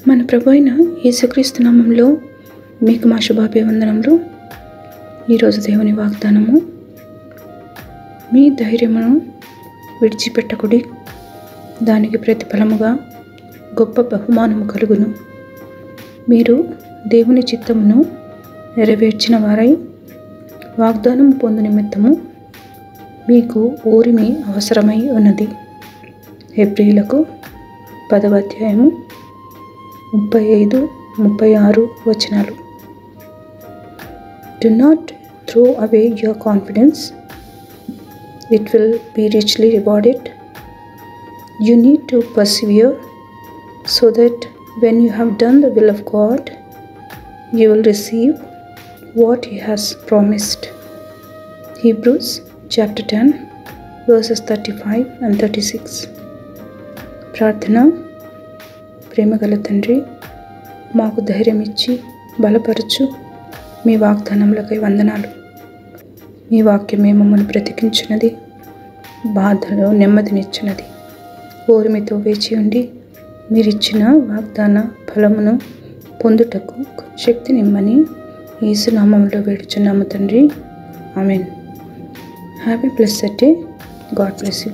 మన ప్రభు అయిన యేసుక్రీస్తు నామములో మీకు మా శుభాభివందనములు. ఈరోజు దేవుని వాగ్దానము, మీ ధైర్యమును విడిచిపెట్టకుడి, దానికి ప్రతిఫలముగా గొప్ప బహుమానము కలుగును. మీరు దేవుని చిత్తమును నెరవేర్చిన వారై వాగ్దానము పొందు నిమిత్తము మీకు ఓరిమి అవసరమై ఉన్నది. హెబ్రీయులకు 10వ అధ్యాయము 35-36 వచనాలు. Do not throw away your confidence. It will be richly rewarded. You need to persevere so that when you have done the will of God, you will receive what He has promised. Hebrews chapter 10 verses 35 and 36. ప్రార్థన. ప్రేమగల తండ్రి, మాకు ధైర్యం ఇచ్చి బలపరచు మీ వాగ్దానములకై వందనాలు. మీ వాక్యమే మమ్మల్ని బ్రతికించినది, బాధలో నెమ్మదినిచ్చినది. ఓర్మితో వేచి ఉండి మీరిచ్చిన వాగ్దాన ఫలమును పొందుటకు శక్తినిమ్మని యేసు నామములో వేడుచున్నాము తండ్రి. ఆమేన్. Happy blessed day. God bless you.